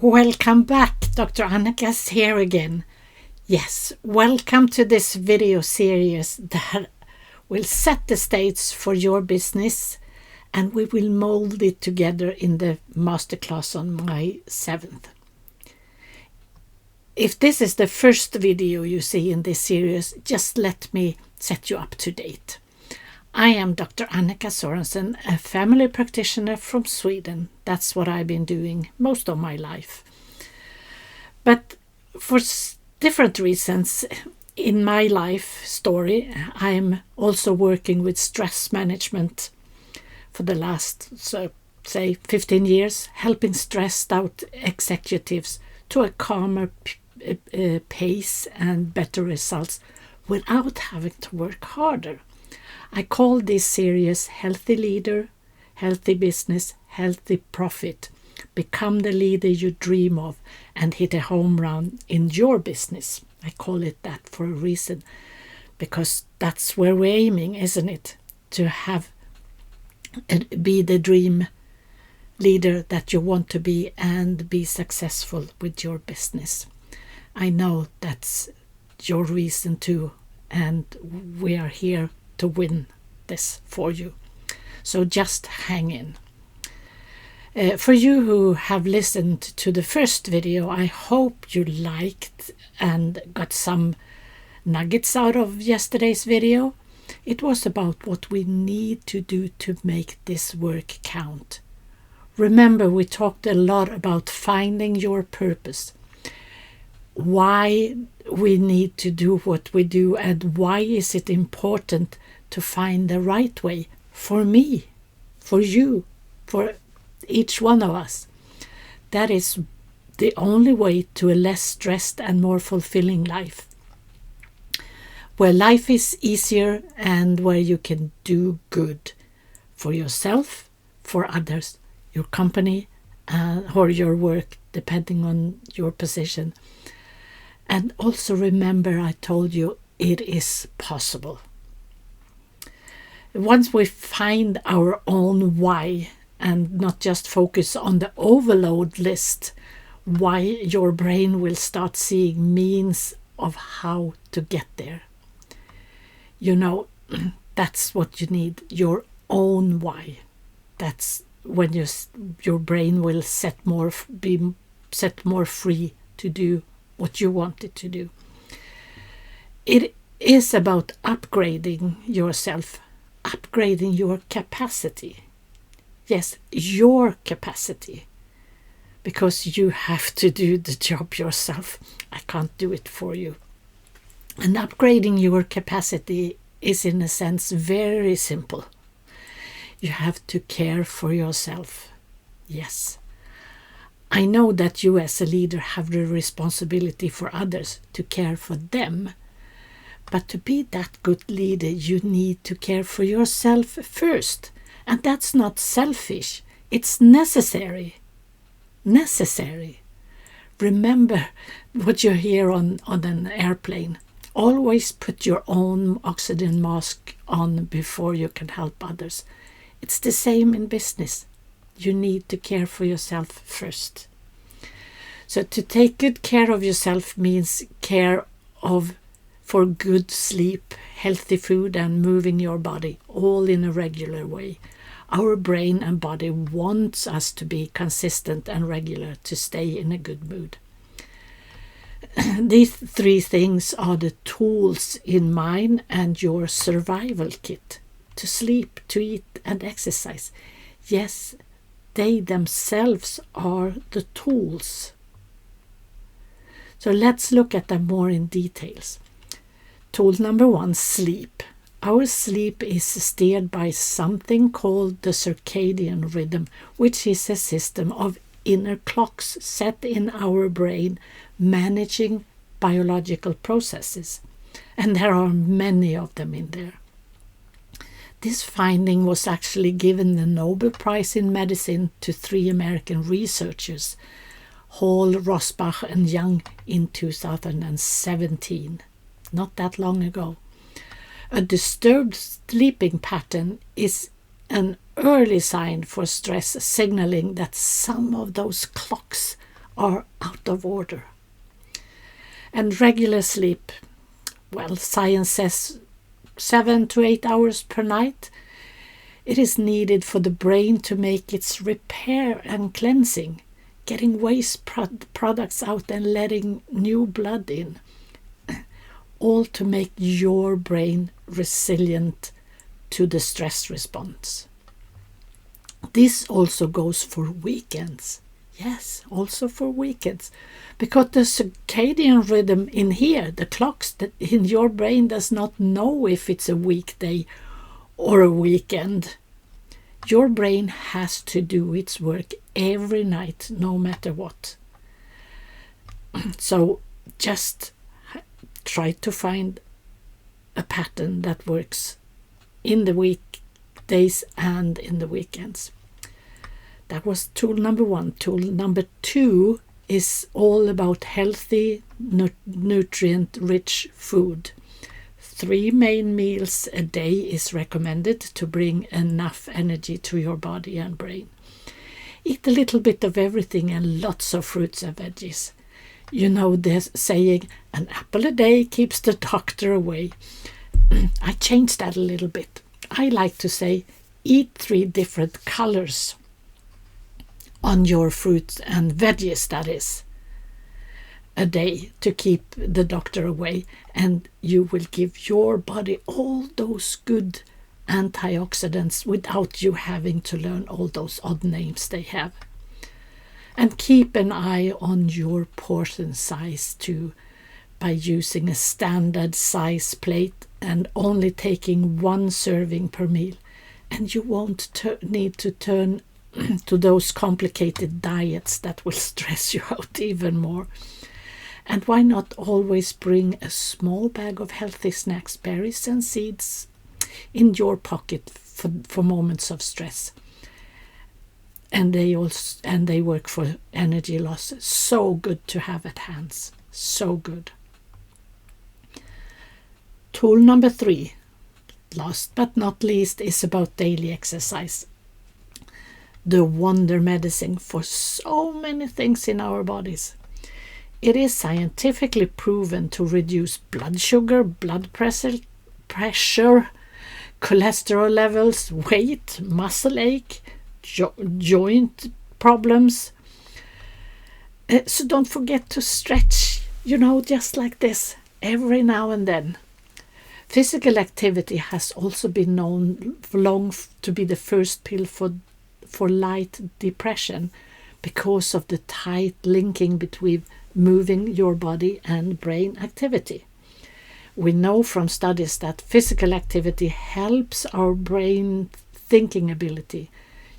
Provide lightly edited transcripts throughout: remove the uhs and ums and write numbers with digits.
Welcome back, Dr. Annika's here again. Yes, welcome to this video series that will set the stage for your business, and we will mold it together in the masterclass on May 7th. If this is the first video you see in this series, just let me set you up to date. I am Dr. Annika Sorensen, a family practitioner from Sweden. That's what I've been doing most of my life. But for different reasons in my life story, I'm also working with stress management for the last, say, 15 years, helping stressed out executives to a calmer pace and better results without having to work harder. I call this series Healthy Leader, Healthy Business, Healthy Profit. Become the leader you dream of and hit a home run in your business. I call it that for a reason, because that's where we're aiming, isn't it? To be the dream leader that you want to be and be successful with your business. I know that's your reason too, and we are here to win this for you. So just hang in. For you who have listened to the first video, I hope you liked and got some nuggets out of yesterday's video. It was about what we need to do to make this work count. Remember, we talked a lot about finding your purpose, why we need to do what we do, and why is it important to find the right way for me, for you, for each one of us. That is the only way to a less stressed and more fulfilling life, where life is easier and where you can do good for yourself, for others, your company, or your work, depending on your position. And also remember, I told you it is possible. Once we find our own why and not just focus on the overload list, why, your brain will start seeing means of how to get there. You know, that's what you need, your own why. That's when your brain will be set more free to do what you want it to do. It is about upgrading yourself, upgrading your capacity. Yes, your capacity, because you have to do the job yourself. I can't do it for you. And upgrading your capacity is, in a sense, very simple. You have to care for yourself. Yes. I know that you as a leader have the responsibility for others to care for them. But to be that good leader, you need to care for yourself first. And that's not selfish. It's necessary. Necessary. Remember what you hear on an airplane. Always put your own oxygen mask on before you can help others. It's the same in business. You need to care for yourself first. So to take good care of yourself means for good sleep, healthy food, and moving your body, all in a regular way. Our brain and body wants us to be consistent and regular to stay in a good mood. These three things are the tools in mine and your survival kit: to sleep, to eat, and exercise. Yes, they themselves are the tools. So let's look at them more in details. Tool number 1, sleep. Our sleep is steered by something called the circadian rhythm, which is a system of inner clocks set in our brain managing biological processes. And there are many of them in there. This finding was actually given the Nobel Prize in Medicine to 3 American researchers, Hall, Rosbach, and Young, in 2017. Not that long ago. A disturbed sleeping pattern is an early sign for stress, signaling that some of those clocks are out of order. And regular sleep, well, science says 7 to 8 hours per night. It is needed for the brain to make its repair and cleansing, getting waste products out and letting new blood in, all to make your brain resilient to the stress response. This also goes for weekends. Yes, also for weekends. Because the circadian rhythm in here, the clocks that in your brain does not know if it's a weekday or a weekend. Your brain has to do its work every night, no matter what. So just try to find a pattern that works in the weekdays and in the weekends. That was tool number 1. Tool number 2 is all about healthy, nutrient-rich food. 3 main meals a day is recommended to bring enough energy to your body and brain. Eat a little bit of everything and lots of fruits and veggies. You know the saying, an apple a day keeps the doctor away. I changed that a little bit. I like to say, eat 3 different colors on your fruits and veggies, that is, a day to keep the doctor away, and you will give your body all those good antioxidants without you having to learn all those odd names they have. And keep an eye on your portion size too, by using a standard size plate and only taking 1 serving per meal, and you won't need to turn to those complicated diets that will stress you out even more. And why not always bring a small bag of healthy snacks, berries and seeds in your pocket for moments of stress. And they work for energy loss. So good to have at hands. So good. Tool number 3, last but not least, is about daily exercise. The wonder medicine for so many things in our bodies. It is scientifically proven to reduce blood sugar, blood pressure, cholesterol levels, weight, muscle ache, joint problems. So don't forget to stretch, just like this, every now and then. Physical activity has also been known for long to be the first pill for light depression, because of the tight linking between moving your body and brain activity. We know from studies that physical activity helps our brain thinking ability.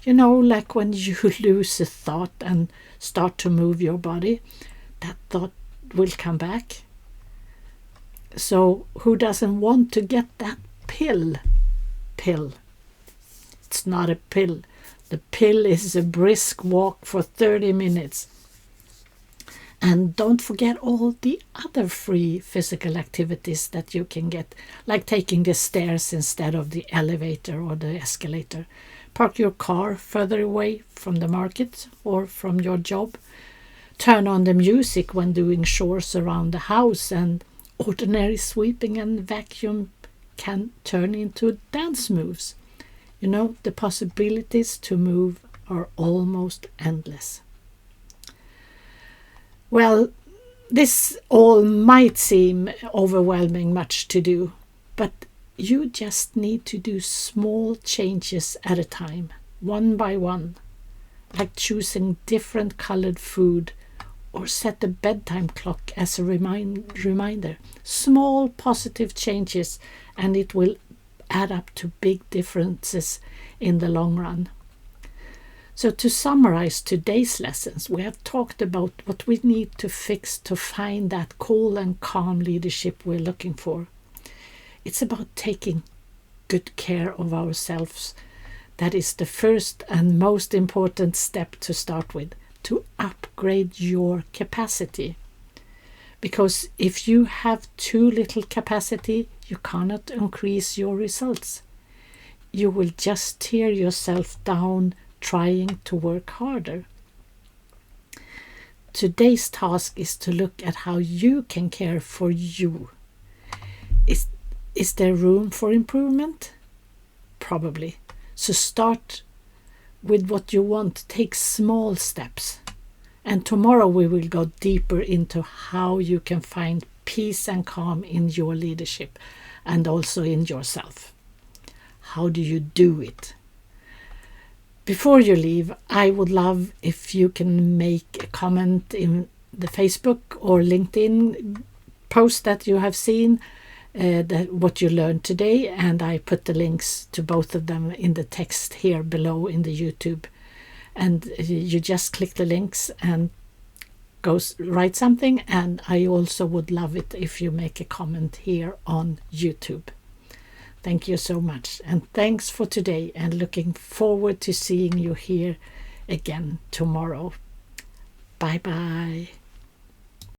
Like when you lose a thought and start to move your body, that thought will come back. So who doesn't want to get that pill? It's not a pill. The pill is a brisk walk for 30 minutes. And don't forget all the other free physical activities that you can get, like taking the stairs instead of the elevator or the escalator. Park your car further away from the market or from your job. Turn on the music when doing chores around the house, and ordinary sweeping and vacuum can turn into dance moves. The possibilities to move are almost endless. Well, this all might seem overwhelming, much to do, but you just need to do small changes at a time, one by one, like choosing different colored food or set a bedtime clock as a reminder. Small positive changes, and it will add up to big differences in the long run. So to summarize today's lessons, we have talked about what we need to fix to find that cool and calm leadership we're looking for. It's about taking good care of ourselves. That is the first and most important step to start with, to upgrade your capacity. Because if you have too little capacity, you cannot increase your results. You will just tear yourself down trying to work harder. today's task is to look at how you can care for you. Is there room for improvement? Probably. So start with what you want. Take small steps. And tomorrow we will go deeper into how you can find peace and calm in your leadership and also in yourself. How do you do it? Before you leave, I would love if you can make a comment in the Facebook or LinkedIn post that you have seen, what you learned today, and I put the links to both of them in the text here below in the YouTube. And you just click the links and write something, and I also would love it if you make a comment here on YouTube. Thank you so much, and thanks for today, and looking forward to seeing you here again tomorrow. Bye bye.